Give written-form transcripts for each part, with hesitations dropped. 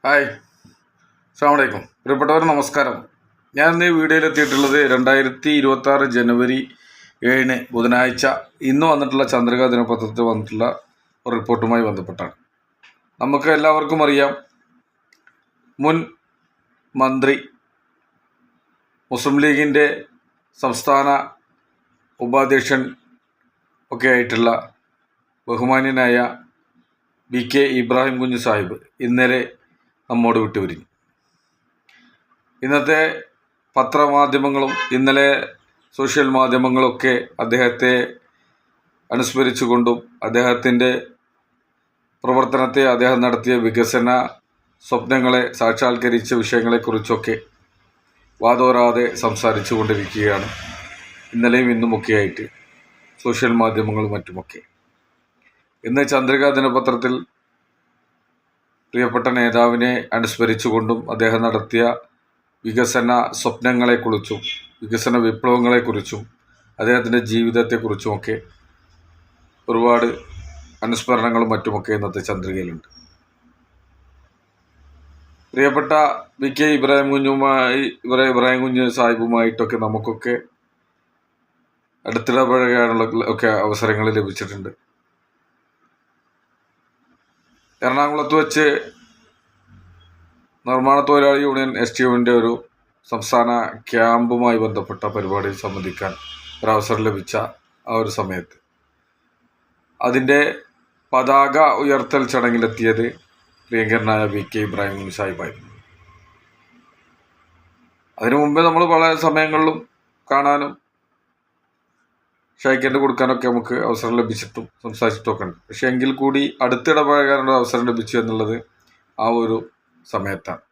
Hi, അസ്സലാമു അലൈക്കും. പ്രിയപ്പെട്ടവർ നമസ്കാരം. ഞാൻ ഇന്ന് ഈ വീഡിയോയിലെത്തിയിട്ടുള്ളത് 2026 ജനുവരി 7 ബുധനാഴ്ച ഇന്ന് വന്നിട്ടുള്ള ചന്ദ്രിക ദിനപത്രത്തിൽ വന്നിട്ടുള്ള ഒരു റിപ്പോർട്ടുമായി ബന്ധപ്പെട്ടാണ്. നമുക്ക് എല്ലാവർക്കും അറിയാം, മുൻ മന്ത്രി, മുസ്ലിം ലീഗിൻ്റെ സംസ്ഥാന ഉപാധ്യക്ഷൻ ഒക്കെ ആയിട്ടുള്ള ബഹുമാന്യനായ VK ഇബ്രാഹിം കുഞ്ഞ് സാഹിബ് ഇന്നലെ നമ്മോട് വിട്ടുപിരിഞ്ഞു. ഇന്നത്തെ പത്രമാധ്യമങ്ങളും ഇന്നലെ സോഷ്യൽ മാധ്യമങ്ങളൊക്കെ അദ്ദേഹത്തെ അനുസ്മരിച്ചുകൊണ്ടും അദ്ദേഹത്തിൻ്റെ പ്രവർത്തനത്തെ, അദ്ദേഹം നടത്തിയ വികസന സ്വപ്നങ്ങളെ സാക്ഷാത്കരിച്ച വിഷയങ്ങളെക്കുറിച്ചൊക്കെ വാതോരാതെ സംസാരിച്ചു കൊണ്ടിരിക്കുകയാണ്. ഇന്നലെയും ഇന്നുമൊക്കെയായിട്ട് സോഷ്യൽ മാധ്യമങ്ങളും മറ്റുമൊക്കെ. ഇന്ന് ചന്ദ്രിക ദിനപത്രത്തിൽ പ്രിയപ്പെട്ട നേതാവിനെ അനുസ്മരിച്ചുകൊണ്ടും അദ്ദേഹം നടത്തിയ വികസന സ്വപ്നങ്ങളെക്കുറിച്ചും വികസന വിപ്ലവങ്ങളെക്കുറിച്ചും അദ്ദേഹത്തിൻ്റെ ജീവിതത്തെക്കുറിച്ചുമൊക്കെ ഒരുപാട് അനുസ്മരണങ്ങളും മറ്റുമൊക്കെ ഇന്നത്തെ ചന്ദ്രികയിലുണ്ട്. പ്രിയപ്പെട്ട VK ഇബ്രാഹിം കുഞ്ഞ് സാഹിബുമായിട്ടൊക്കെ നമുക്കൊക്കെ അടുത്തിടപഴകാനുള്ള ഒക്കെ അവസരങ്ങൾ ലഭിച്ചിട്ടുണ്ട്. എറണാകുളത്ത് വെച്ച് നിർമ്മാണ തൊഴിലാളി യൂണിയൻ STUവിൻ്റെ ഒരു സംസ്ഥാന ക്യാമ്പുമായി ബന്ധപ്പെട്ട പരിപാടിയിൽ സംബന്ധിക്കാൻ ഒരവസരം ലഭിച്ച ആ ഒരു സമയത്ത് അതിൻ്റെ പതാക ഉയർത്തൽ ചടങ്ങിലെത്തിയത് പ്രിയങ്കരനായ VK ഇബ്രാഹിം കുഞ്ഞ് സാഹിബായിരുന്നു. അതിനു മുമ്പേ നമ്മൾ പല സമയങ്ങളിലും കാണാനും ഷൈക്കൻഡ് കൊടുക്കാനൊക്കെ നമുക്ക് അവസരം ലഭിച്ചിട്ടും സംസാരിച്ചിട്ടൊക്കെ ഉണ്ട്. പക്ഷെ എങ്കിൽ കൂടി അടുത്തിടപഴകാനുള്ള അവസരം ലഭിച്ചു എന്നുള്ളത് ആ ഒരു സമയത്താണ്.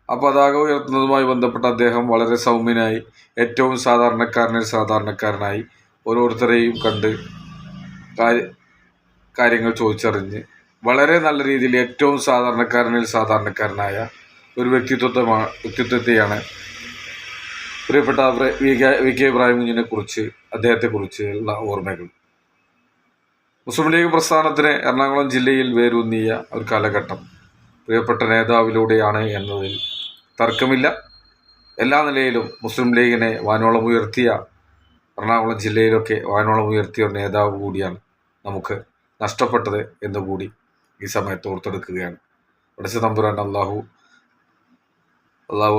ആ പതാക ഉയർത്തുന്നതുമായി ബന്ധപ്പെട്ട് അദ്ദേഹം വളരെ സൗമ്യനായി, ഏറ്റവും സാധാരണക്കാരനായി ഓരോരുത്തരെയും കണ്ട് കാര്യങ്ങൾ ചോദിച്ചറിഞ്ഞ് വളരെ നല്ല രീതിയിൽ ഏറ്റവും സാധാരണക്കാരനായ ഒരു വ്യക്തിത്വത്തെയാണ് പ്രിയപ്പെട്ട VK ഇബ്രാഹിം കുഞ്ഞിനെ കുറിച്ച്, അദ്ദേഹത്തെക്കുറിച്ചുള്ള ഓർമ്മകൾ. മുസ്ലിം ലീഗ് പ്രസ്ഥാനത്തിന് എറണാകുളം ജില്ലയിൽ വേരൂന്നിയ ഒരു കാലഘട്ടം പ്രിയപ്പെട്ട നേതാവിലൂടെയാണ് എന്നതിൽ തർക്കമില്ല. എല്ലാ നിലയിലും മുസ്ലിം ലീഗിനെ വാനോളം ഉയർത്തിയ, എറണാകുളം ജില്ലയിലൊക്കെ വാനോളം ഉയർത്തിയ ഒരു നേതാവ് കൂടിയാണ് നമുക്ക് നഷ്ടപ്പെട്ടത് എന്നുകൂടി ഈ സമയത്ത് ഓർത്തെടുക്കുകയാണ്. പടച്ച തമ്പുരാൻ അള്ളാഹു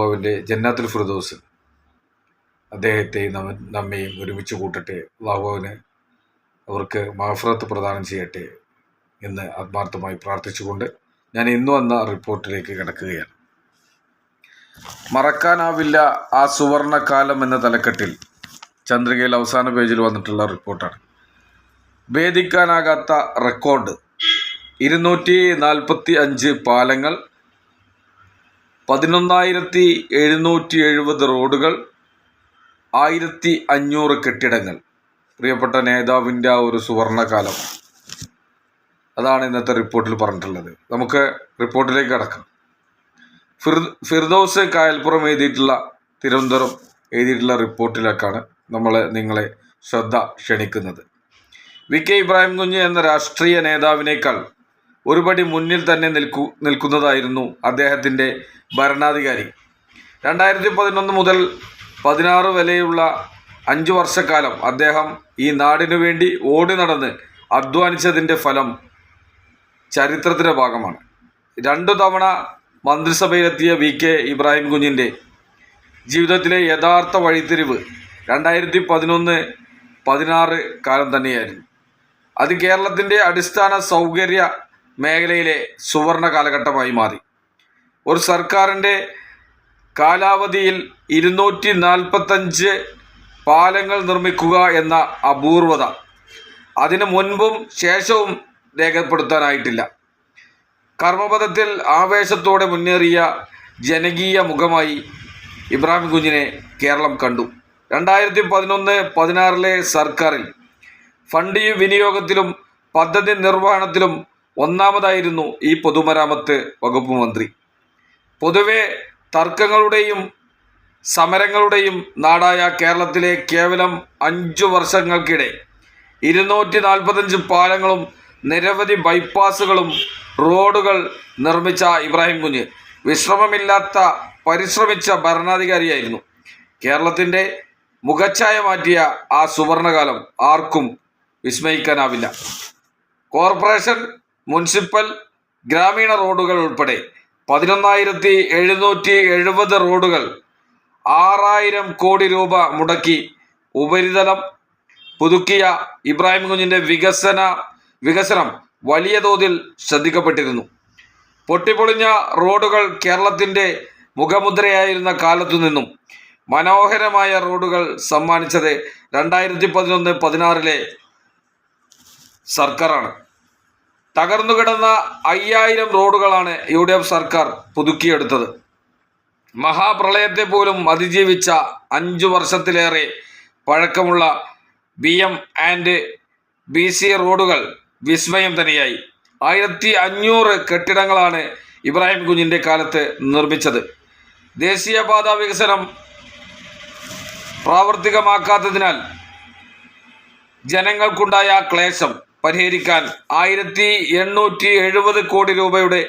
അവൻ്റെ ജന്നാത്തുൽ ഫിർദൗസ് അദ്ദേഹത്തെയും നമ്മെയും ഒരുമിച്ച് കൂട്ടട്ടെ. അള്ളാഹുവിന് അവർക്ക് മഗ്ഫിറത്ത് പ്രദാനം ചെയ്യട്ടെ എന്ന് ആത്മാർത്ഥമായി പ്രാർത്ഥിച്ചുകൊണ്ട് ഞാൻ ഇന്നു വന്ന റിപ്പോർട്ടിലേക്ക് കിടക്കുകയാണ്. മറക്കാനാവില്ല ആ സുവർണകാലം എന്ന തലക്കെട്ടിൽ ചന്ദ്രികയിൽ അവസാന പേജിൽ വന്നിട്ടുള്ള റിപ്പോർട്ടാണ്. ഭേദിക്കാനാകാത്ത റെക്കോർഡ് 245 പാലങ്ങൾ, 11,770 റോഡുകൾ, 1,500 കെട്ടിടങ്ങൾ. പ്രിയപ്പെട്ട നേതാവിൻ്റെ ആ ഒരു സുവർണകാലം, അതാണ് ഇന്നത്തെ റിപ്പോർട്ടിൽ പറഞ്ഞിട്ടുള്ളത്. നമുക്ക് റിപ്പോർട്ടിലേക്ക് കടക്കാം. ഫിർദൗസ് കായൽപ്പുറം തിരുവനന്തപുരം എഴുതിയിട്ടുള്ള റിപ്പോർട്ടിലേക്കാണ് നിങ്ങളെ ശ്രദ്ധ ക്ഷണിക്കുന്നത്. VK ഇബ്രാഹിം കുഞ്ഞ് എന്ന രാഷ്ട്രീയ നേതാവിനേക്കാൾ ഒരുപടി മുന്നിൽ തന്നെ നിൽക്കുന്നതായിരുന്നു അദ്ദേഹത്തിൻ്റെ ഭരണാധികാരി. 2011 മുതൽ 16 വരെയുള്ള 5 വർഷക്കാലം അദ്ദേഹം ഈ നാടിനു വേണ്ടി ഓടി നടന്ന് അധ്വാനിച്ചതിൻ്റെ ഫലം ചരിത്രത്തിൻ്റെ ഭാഗമാണ്. 2 തവണ മന്ത്രിസഭയിലെത്തിയ VK ഇബ്രാഹിം കുഞ്ഞിൻ്റെ ജീവിതത്തിലെ യഥാർത്ഥ വഴിത്തിരിവ് 2011-16 കാലം തന്നെയായിരുന്നു. അത് കേരളത്തിൻ്റെ അടിസ്ഥാന സൗകര്യ മേഖലയിലെ സുവർണ കാലഘട്ടമായി മാറി. ഒരു സർക്കാരിൻ്റെ കാലാവധിയിൽ 245 പാലങ്ങൾ നിർമ്മിക്കുക എന്ന അപൂർവത അതിനു മുൻപും ശേഷവും രേഖപ്പെടുത്താനായിട്ടില്ല. കർമ്മപഥത്തിൽ ആവേശത്തോടെ മുന്നേറിയ ജനകീയ മുഖമായി ഇബ്രാഹിം കുഞ്ഞിനെ കേരളം കണ്ടു. 2011-16 സർക്കാരിൽ ഫണ്ട് വിനിയോഗത്തിലും പദ്ധതി നിർവഹണത്തിലും ഒന്നാമതായിരുന്നു ഈ പൊതുമരാമത്ത് വകുപ്പ് മന്ത്രി. പൊതുവെ തർക്കങ്ങളുടെയും സമരങ്ങളുടെയും നാടായ കേരളത്തിലെ കേവലം 5 വർഷങ്ങൾക്കിടെ 245 പാലങ്ങളും നിരവധി ബൈപ്പാസുകളും റോഡുകൾ നിർമ്മിച്ച ഇബ്രാഹിം കുഞ്ഞ് വിശ്രമമില്ലാത്ത പരിശ്രമിച്ച ഭരണാധികാരിയായിരുന്നു. കേരളത്തിൻ്റെ മുഖച്ഛായ മാറ്റിയ ആ സുവർണകാലം ആർക്കും വിസ്മയിക്കാനാവില്ല. കോർപ്പറേഷൻ, മുനിസിപ്പൽ, ഗ്രാമീണ റോഡുകൾ ഉൾപ്പെടെ 11,770 റോഡുകൾ 6,000 കോടി രൂപ മുടക്കി ഉപരിതലം പുതുക്കിയ ഇബ്രാഹിം കുഞ്ഞിൻ്റെ വികസനം വലിയ തോതിൽ ശ്രദ്ധിക്കപ്പെട്ടിരുന്നു. പൊട്ടിപ്പൊളിഞ്ഞ റോഡുകൾ കേരളത്തിൻ്റെ മുഖമുദ്രയായിരുന്ന കാലത്തു നിന്നും മനോഹരമായ റോഡുകൾ സമ്മാനിച്ചത് 2011-16 സർക്കാരാണ്. തകർന്നുകിടന്ന 5,000 റോഡുകളാണ് UDF സർക്കാർ പുതുക്കിയെടുത്തത്. മഹാപ്രളയത്തെ പോലും അതിജീവിച്ച 5 വർഷത്തിലേറെ പഴക്കമുള്ള BM&BC റോഡുകൾ വിസ്മയം തന്നെയായി. 1,500 കെട്ടിടങ്ങളാണ് ഇബ്രാഹിം കുഞ്ഞിൻ്റെ കാലത്ത് നിർമ്മിച്ചത്. ദേശീയപാത വികസനം പ്രാവർത്തികമാക്കാത്തതിനാൽ ജനങ്ങൾക്കുണ്ടായ ക്ലേശം പരിഹരിക്കാൻ 1,870 കോടി രൂപയുടെ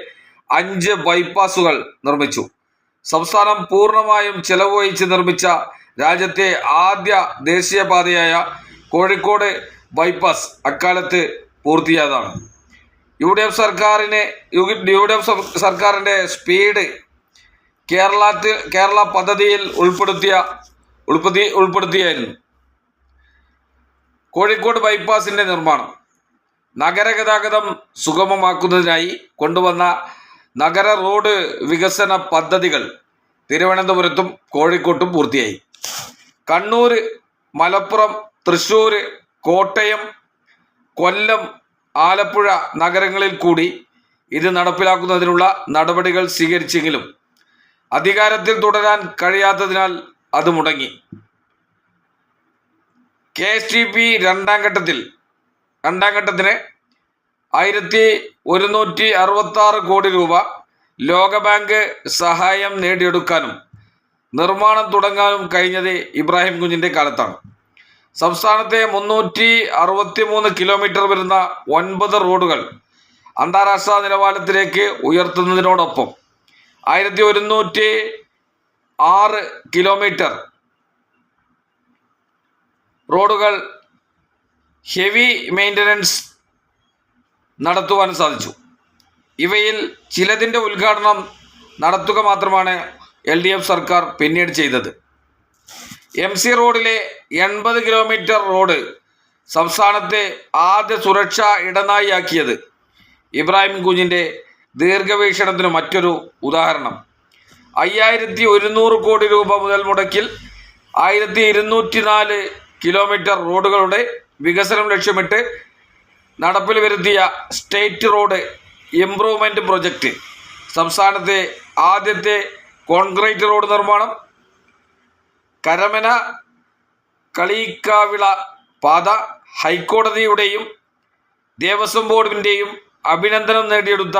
5 ബൈപ്പാസുകൾ നിർമ്മിച്ചു. സംസ്ഥാനം പൂർണ്ണമായും ചെലവ് വഹിച്ച് നിർമ്മിച്ച രാജ്യത്തെ ആദ്യ ദേശീയപാതയായ കോഴിക്കോട് ബൈപ്പാസ് അക്കാലത്ത് പൂർത്തിയായതാണ്. UDF സർക്കാരിൻ്റെ സ്പീഡ് കേരള പദ്ധതിയിൽ ഉൾപ്പെടുത്തിയായിരുന്നു. കോഴിക്കോട് ബൈപ്പാസിൻ്റെ നിർമ്മാണം നഗരഗതാഗതം സുഗമമാക്കുന്നതിനായി കൊണ്ടുവന്ന നഗര റോഡ് വികസന പദ്ധതികൾ തിരുവനന്തപുരത്തും കോഴിക്കോട്ടും പൂർത്തിയായി. കണ്ണൂർ, മലപ്പുറം, തൃശ്ശൂർ, കോട്ടയം, കൊല്ലം, ആലപ്പുഴ നഗരങ്ങളിൽ കൂടി ഇത് നടപ്പിലാക്കുന്നതിനുള്ള നടപടികൾ സ്വീകരിച്ചെങ്കിലും അധികാരത്തിൽ തുടരാൻ കഴിയാത്തതിനാൽ അത് മുടങ്ങി. KSTP രണ്ടാം ഘട്ടത്തിന് 1,166 കോടി രൂപ ലോകബാങ്ക് സഹായം നേടിയെടുക്കാനും നിർമ്മാണം തുടങ്ങാനും കഴിഞ്ഞത് ഇബ്രാഹിം കുഞ്ഞിൻ്റെ കാലത്താണ്. സംസ്ഥാനത്തെ 363 കിലോമീറ്റർ വരുന്ന 9 റോഡുകൾ അന്താരാഷ്ട്ര നിലവാരത്തിലേക്ക് ഉയർത്തുന്നതിനോടൊപ്പം 1,106 കിലോമീറ്റർ റോഡുകൾ ഹെവി മെയിൻ്റനൻസ് നടത്തുവാൻ സാധിച്ചു. ഇവയിൽ ചിലതിൻ്റെ ഉദ്ഘാടനം നടത്തുക മാത്രമാണ് LDF സർക്കാർ പിന്നീട് ചെയ്തത്. MC റോഡിലെ 80 കിലോമീറ്റർ റോഡ് സംസ്ഥാനത്തെ ആദ്യ സുരക്ഷാ ഇടനാഴിയാക്കിയത് ഇബ്രാഹിം കുഞ്ഞിൻ്റെ ദീർഘവീക്ഷണത്തിന് മറ്റൊരു ഉദാഹരണം. 5,100 കോടി രൂപ മുതൽ മുടക്കിൽ 1,204 കിലോമീറ്റർ റോഡുകളുടെ വികസനം ലക്ഷ്യമിട്ട് നടപ്പിൽ വരുത്തിയ സ്റ്റേറ്റ് റോഡ് ഇംപ്രൂവ്മെൻറ്റ് പ്രൊജക്റ്റ്, സംസ്ഥാനത്തെ ആദ്യത്തെ കോൺക്രീറ്റ് റോഡ് നിർമ്മാണം, കരമന കളിയിക്കാവിള പാത, ഹൈക്കോടതിയുടെയും ദേവസ്വം ബോർഡിൻ്റെയും അഭിനന്ദനം നേടിയെടുത്ത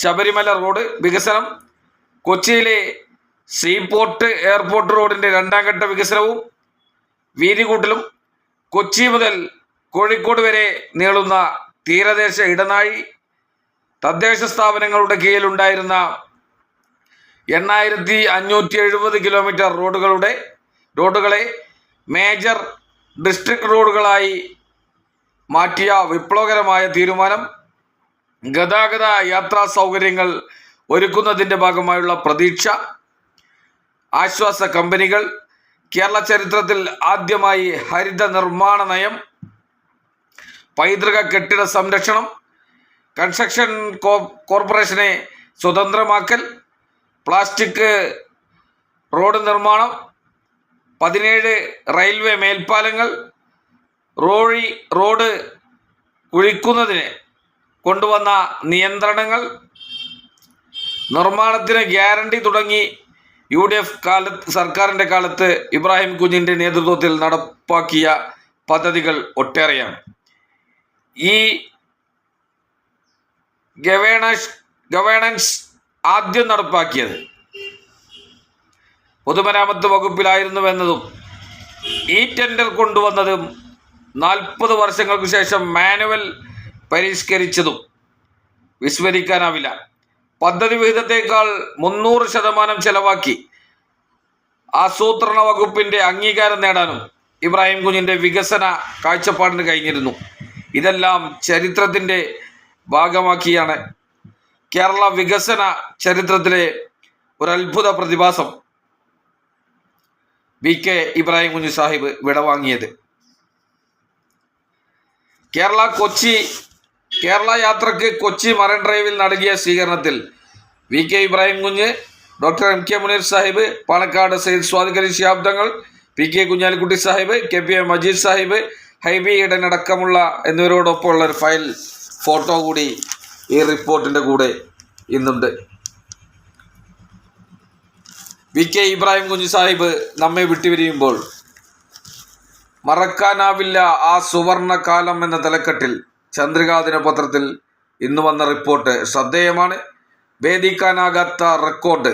ശബരിമല റോഡ് വികസനം, കൊച്ചിയിലെ സീപോർട്ട് എയർപോർട്ട് റോഡിൻ്റെ 2ാം ഘട്ട വികസനവും വീതികൂട്ടലും, കൊച്ചി മുതൽ കോഴിക്കോട് വരെ നീളുന്ന തീരദേശ ഇടനാഴി, തദ്ദേശ സ്ഥാപനങ്ങളുടെ കീഴിലുണ്ടായിരുന്ന 8,570 കിലോമീറ്റർ റോഡുകളെ മേജർ ഡിസ്ട്രിക്ട് റോഡുകളായി മാറ്റിയ വിപ്ലവകരമായ തീരുമാനം, ഗതാഗത യാത്രാ സൗകര്യങ്ങൾ ഒരുക്കുന്നതിൻ്റെ ഭാഗമായുള്ള പ്രതീക്ഷ ആശ്വാസ കമ്പനികൾ, കേരള ചരിത്രത്തിൽ ആദ്യമായി ഹരിത നിർമ്മാണ നയം, പൈതൃക കെട്ടിട സംരക്ഷണം, കൺസ്ട്രക്ഷൻ കോർപ്പറേഷനെ സ്വതന്ത്രമാക്കൽ, പ്ലാസ്റ്റിക് റോഡ് നിർമ്മാണം, 17 റെയിൽവേ മേൽപ്പാലങ്ങൾ, റോഡ് കുഴിക്കുന്നതിന് കൊണ്ടുവന്ന നിയന്ത്രണങ്ങൾ, നിർമ്മാണത്തിന് ഗ്യാരണ്ടി തുടങ്ങി UDF സർക്കാരിൻ്റെ കാലത്ത് ഇബ്രാഹിം കുഞ്ഞിൻ്റെ നേതൃത്വത്തിൽ നടപ്പാക്കിയ പദ്ധതികൾ ഒട്ടേറെയാണ്. ഈ ഗവേണൻസ് ആദ്യം നടപ്പാക്കിയത് പൊതുമരാമത്ത് വകുപ്പിലായിരുന്നുവെന്നതും ഈ ടെൻഡർ കൊണ്ടുവന്നതും 40 വർഷങ്ങൾക്ക് ശേഷം മാനുവൽ പരിഷ്കരിച്ചതും വിസ്മരിക്കാനാവില്ല. പദ്ധതി വിഹിതത്തേക്കാൾ 300% ചെലവാക്കി ആസൂത്രണ വകുപ്പിന്റെ അംഗീകാരം നേടാനും ഇബ്രാഹിം കുഞ്ഞിന്റെ വികസന കാഴ്ചപ്പാടിന് കഴിഞ്ഞിരുന്നു. ഇതെല്ലാം ചരിത്രത്തിന്റെ ഭാഗമാക്കിയാണ് കേരള വികസന ചരിത്രത്തിലെ ഒരു അത്ഭുത പ്രതിഭാസം VK ഇബ്രാഹിം കുഞ്ഞ് സാഹിബ് വിടവാങ്ങിയത്. കേരള യാത്രക്ക് കൊച്ചി മറൈൻ ഡ്രൈവിൽ നൽകിയ സ്വീകരണത്തിൽ VK ഇബ്രാഹിം കുഞ്ഞ്, doctor MK Muneer Sahib, Panakkad Sayyid Sadiq Ali Shihab Thangal, PK Kunhalikutty Sahib, KPA Majeed Sahib, Hibi Eden അടക്കമുള്ള എന്നിവരോടൊപ്പമുള്ള ഒരു ഫയൽ ഫോട്ടോ കൂടി ഈ റിപ്പോർട്ടിൻ്റെ കൂടെ ഇന്നുണ്ട്. VK ഇബ്രാഹിം കുഞ്ഞ് സാഹിബ് നമ്മെ വിട്ടുപിരിയുമ്പോൾ മറക്കാനാവില്ല ആ സുവർണ കാലം എന്ന തലക്കെട്ടിൽ ചന്ദ്രികാ ദിനപത്രത്തിൽ ഇന്ന് വന്ന റിപ്പോർട്ട് ശ്രദ്ധേയമാണ്. ഭേദിക്കാനാകാത്ത റെക്കോർഡ്: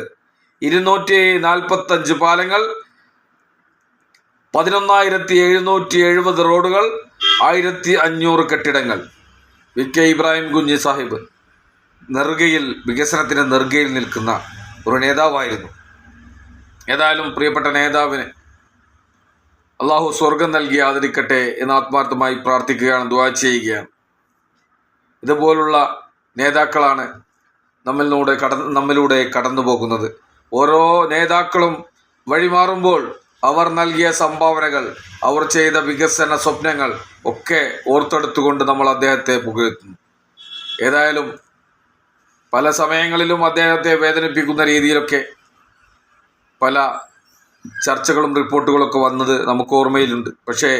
245 പാലങ്ങൾ, 11,770 റോഡുകൾ, 1,500 കെട്ടിടങ്ങൾ. VK ഇബ്രാഹിം കുഞ്ഞ് സാഹിബ് വികസനത്തിന് നെറുകയിൽ നിൽക്കുന്ന ഒരു നേതാവായിരുന്നു. ഏതായാലും പ്രിയപ്പെട്ട നേതാവിന് അള്ളാഹു സ്വർഗം നൽകി ആദരിക്കട്ടെ എന്ന് ആത്മാർത്ഥമായി പ്രാർത്ഥിക്കുകയാണ്, ദുആ ചെയ്യുകയാണ്. ഇതുപോലുള്ള നേതാക്കളാണ് നമ്മിലൂടെ കടന്നു പോകുന്നത്. ഓരോ നേതാക്കളും വഴിമാറുമ്പോൾ അവർ നൽകിയ സംഭാവനകൾ, അവർ ചെയ്ത വികസന സ്വപ്നങ്ങൾ ഒക്കെ ഓർത്തെടുത്തുകൊണ്ട് നമ്മൾ അദ്ദേഹത്തെ പുകഴ്ത്തുന്നു. ഏതായാലും പല സമയങ്ങളിലും അദ്ദേഹത്തെ വേദനിപ്പിക്കുന്ന രീതിയിലൊക്കെ പല ചർച്ചകളും റിപ്പോർട്ടുകളൊക്കെ വന്നത് നമുക്ക് ഓർമ്മയിലുണ്ട്. പക്ഷേ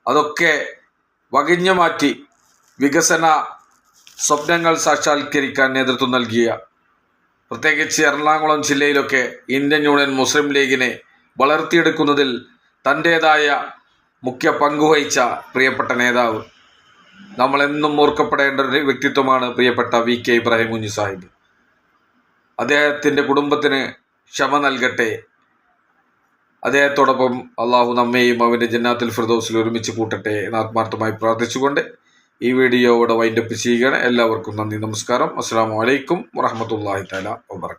അതൊക്കെ വകഞ്ഞു മാറ്റി വികസന സ്വപ്നങ്ങൾ സാക്ഷാത്കരിക്കാൻ നേതൃത്വം നൽകിയ, പ്രത്യേകിച്ച് എറണാകുളം ജില്ലയിലൊക്കെ ഇന്ത്യൻ യൂണിയൻ മുസ്ലിം ലീഗിനെ വളർത്തിയെടുക്കുന്നതിൽ തൻ്റേതായ മുഖ്യ പങ്കുവഹിച്ച പ്രിയപ്പെട്ട നേതാവ്, നമ്മളെന്നും ഓർക്കപ്പെടേണ്ട ഒരു വ്യക്തിത്വമാണ് പ്രിയപ്പെട്ട VK ഇബ്രാഹിം കുഞ്ഞ് സാഹിബ്. അദ്ദേഹത്തിൻ്റെ കുടുംബത്തിന് ക്ഷമ നൽകട്ടെ. അദ്ദേഹത്തോടൊപ്പം അള്ളാഹു നമ്മെയും അവൻ്റെ ജന്നാത്തുൽ ഫിർദൗസിൽ ഒരുമിച്ച് കൂട്ടട്ടെ എന്ന് ആത്മാർത്ഥമായി പ്രാർത്ഥിച്ചുകൊണ്ട് ഈ വീഡിയോ ഇവിടെ വൈൻഡപ്പ് ചെയ്യുകയാണ്. എല്ലാവർക്കും നന്ദി, നമസ്കാരം. അസ്സലാമു അലൈക്കും വറഹ്മത്തുള്ളാഹി തആല വബറകാതുഹു.